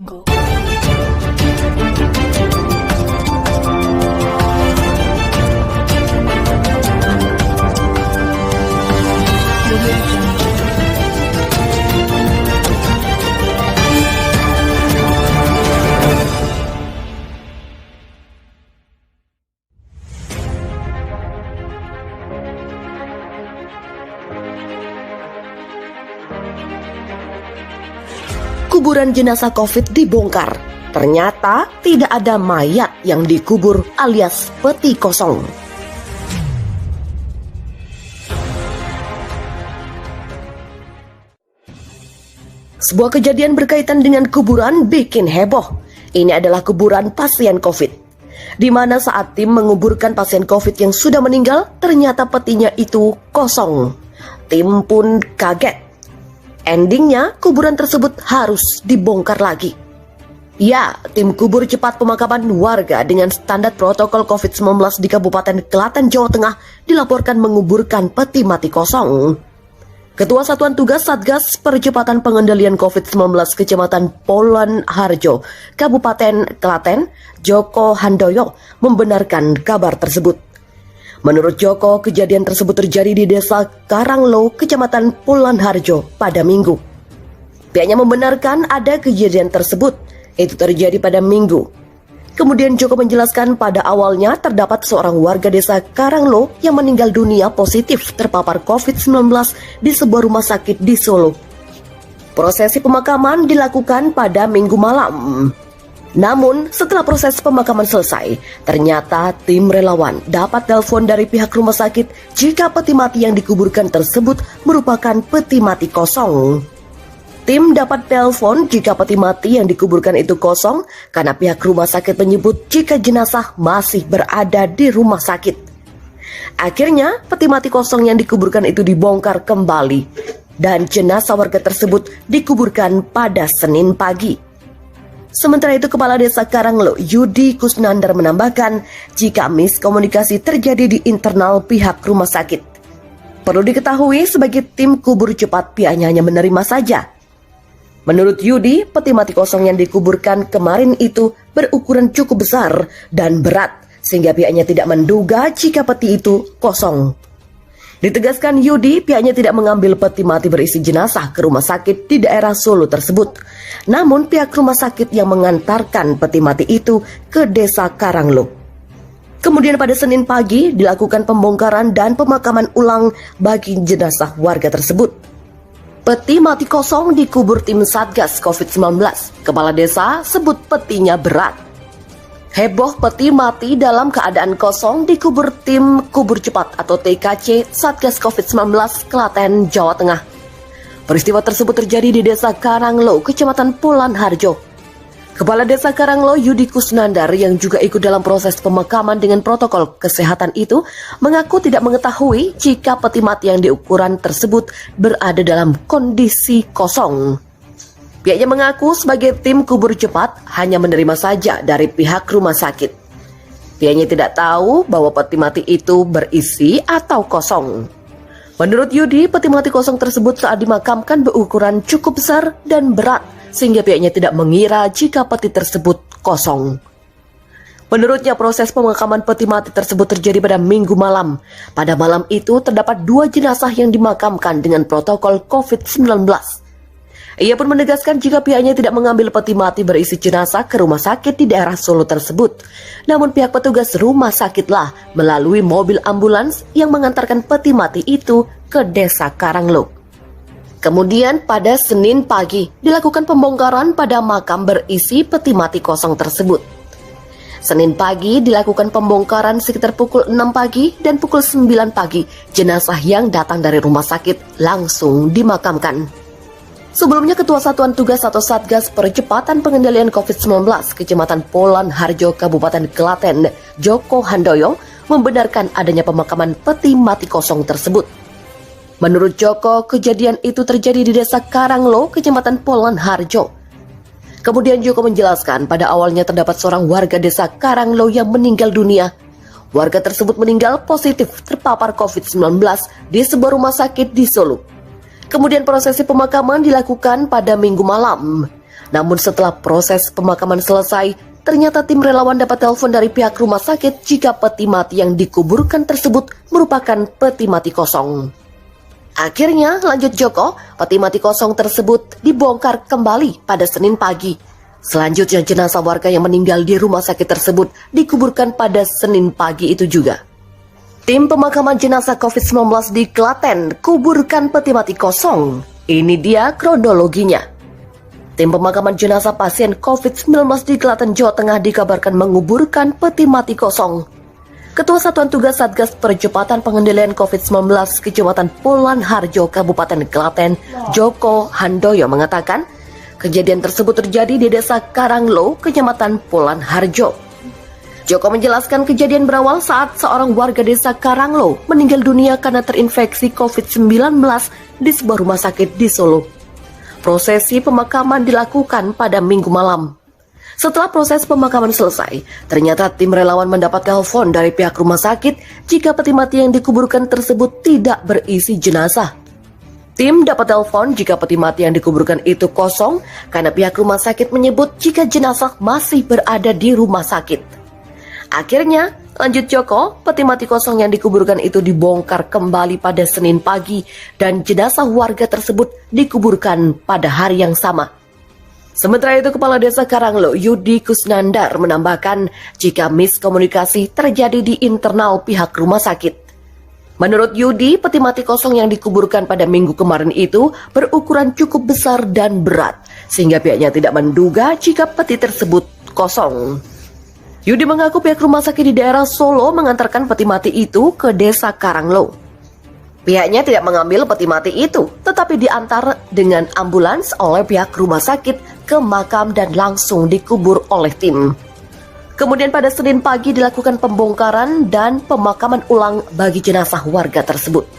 Go. Kuburan jenazah COVID dibongkar. Ternyata tidak ada mayat yang dikubur alias peti kosong. Sebuah kejadian berkaitan dengan kuburan bikin heboh. Ini adalah kuburan pasien COVID, di mana saat tim menguburkan pasien COVID yang sudah meninggal, ternyata petinya itu kosong. Tim pun kaget. Endingnya, kuburan tersebut harus dibongkar lagi. Ya, tim kubur cepat pemakaman warga dengan standar protokol COVID-19 di Kabupaten Klaten, Jawa Tengah dilaporkan menguburkan peti mati kosong. Ketua Satuan Tugas Satgas Percepatan Pengendalian COVID-19 Kecamatan Polan Harjo, Kabupaten Klaten, Joko Handoyo, membenarkan kabar tersebut. Menurut Joko, kejadian tersebut terjadi di Desa Karanglo, Kecamatan Polan Harjo pada Minggu. Pihaknya membenarkan ada kejadian tersebut, itu terjadi pada Minggu. Kemudian Joko menjelaskan pada awalnya terdapat seorang warga Desa Karanglo yang meninggal dunia positif terpapar COVID-19 di sebuah rumah sakit di Solo. Prosesi pemakaman dilakukan pada Minggu malam. Namun, setelah proses pemakaman selesai, ternyata tim relawan dapat telepon dari pihak rumah sakit jika peti mati yang dikuburkan tersebut merupakan peti mati kosong. Tim dapat telepon jika peti mati yang dikuburkan itu kosong karena pihak rumah sakit menyebut jika jenazah masih berada di rumah sakit. Akhirnya, peti mati kosong yang dikuburkan itu dibongkar kembali dan jenazah warga tersebut dikuburkan pada Senin pagi. Sementara itu, Kepala Desa Karanglo, Yudi Kusnandar, menambahkan jika miskomunikasi terjadi di internal pihak rumah sakit. Perlu diketahui sebagai tim kubur cepat pihaknya hanya menerima saja. Menurut Yudi, peti mati kosong yang dikuburkan kemarin itu berukuran cukup besar dan berat sehingga pihaknya tidak menduga jika peti itu kosong. Ditegaskan Yudi, pihaknya tidak mengambil peti mati berisi jenazah ke rumah sakit di daerah Solo tersebut. Namun pihak rumah sakit yang mengantarkan peti mati itu ke Desa Karanglo. Kemudian pada Senin pagi dilakukan pembongkaran dan pemakaman ulang bagi jenazah warga tersebut. Peti mati kosong dikubur tim Satgas COVID-19. Kepala desa sebut petinya berat. Heboh peti mati dalam keadaan kosong dikubur tim kubur cepat atau TKC Satgas COVID-19 Klaten, Jawa Tengah. Peristiwa tersebut terjadi di Desa Karanglo, Kecamatan Polan Harjo. Kepala Desa Karanglo, Yudi Kusnandar, yang juga ikut dalam proses pemakaman dengan protokol kesehatan itu, mengaku tidak mengetahui jika peti mati yang diukuran tersebut berada dalam kondisi kosong. Pihaknya mengaku sebagai tim kubur cepat hanya menerima saja dari pihak rumah sakit. Pihaknya tidak tahu bahwa peti mati itu berisi atau kosong. Menurut Yudi, peti mati kosong tersebut saat dimakamkan berukuran cukup besar dan berat, sehingga pihaknya tidak mengira jika peti tersebut kosong. Menurutnya, proses pemakaman peti mati tersebut terjadi pada Minggu malam. Pada malam itu terdapat 2 jenazah yang dimakamkan dengan protokol COVID-19. Ia pun menegaskan jika pihaknya tidak mengambil peti mati berisi jenazah ke rumah sakit di daerah Solo tersebut. Namun pihak petugas rumah sakitlah melalui mobil ambulans yang mengantarkan peti mati itu ke Desa Karanglo. Kemudian pada Senin pagi dilakukan pembongkaran pada makam berisi peti mati kosong tersebut. Senin pagi dilakukan pembongkaran sekitar pukul 6 pagi dan pukul 9 pagi jenazah yang datang dari rumah sakit langsung dimakamkan. Sebelumnya, Ketua Satuan Tugas atau Satgas Percepatan Pengendalian COVID-19 Kecamatan Polan Harjo, Kabupaten Klaten, Joko Handoyo, membenarkan adanya pemakaman peti mati kosong tersebut. Menurut Joko, kejadian itu terjadi di Desa Karanglo, Kecamatan Polan Harjo. Kemudian Joko menjelaskan pada awalnya terdapat seorang warga Desa Karanglo yang meninggal dunia. Warga tersebut meninggal positif terpapar COVID-19 di sebuah rumah sakit di Solo. Kemudian prosesi pemakaman dilakukan pada Minggu malam. Namun setelah proses pemakaman selesai, ternyata tim relawan dapat telepon dari pihak rumah sakit jika peti mati yang dikuburkan tersebut merupakan peti mati kosong. Akhirnya, lanjut Joko, peti mati kosong tersebut dibongkar kembali pada Senin pagi. Selanjutnya, jenazah warga yang meninggal di rumah sakit tersebut dikuburkan pada Senin pagi itu juga. Tim pemakaman jenazah COVID-19 di Klaten kuburkan peti mati kosong. Ini dia kronologinya. Tim pemakaman jenazah pasien COVID-19 di Klaten, Jawa Tengah dikabarkan menguburkan peti mati kosong. Ketua Satuan Tugas Satgas Percepatan Pengendalian COVID-19 Kecamatan Polan Harjo, Kabupaten Klaten, Joko Handoyo mengatakan, kejadian tersebut terjadi di Desa Karanglo, Kecamatan Polan Harjo. Joko menjelaskan kejadian berawal saat seorang warga Desa Karanglo meninggal dunia karena terinfeksi COVID-19 di sebuah rumah sakit di Solo. Prosesi pemakaman dilakukan pada Minggu malam. Setelah proses pemakaman selesai, ternyata tim relawan mendapat telepon dari pihak rumah sakit jika peti mati yang dikuburkan tersebut tidak berisi jenazah. Tim dapat telepon jika peti mati yang dikuburkan itu kosong karena pihak rumah sakit menyebut jika jenazah masih berada di rumah sakit. Akhirnya, lanjut Joko, peti mati kosong yang dikuburkan itu dibongkar kembali pada Senin pagi dan jenazah warga tersebut dikuburkan pada hari yang sama. Sementara itu, Kepala Desa Karanglo, Yudi Kusnandar, menambahkan jika miskomunikasi terjadi di internal pihak rumah sakit. Menurut Yudi, peti mati kosong yang dikuburkan pada minggu kemarin itu berukuran cukup besar dan berat, sehingga pihaknya tidak menduga jika peti tersebut kosong. Yudi mengaku pihak rumah sakit di daerah Solo mengantarkan peti mati itu ke Desa Karanglo. Pihaknya tidak mengambil peti mati itu, tetapi diantar dengan ambulans oleh pihak rumah sakit ke makam dan langsung dikubur oleh tim. Kemudian pada Senin pagi dilakukan pembongkaran dan pemakaman ulang bagi jenazah warga tersebut.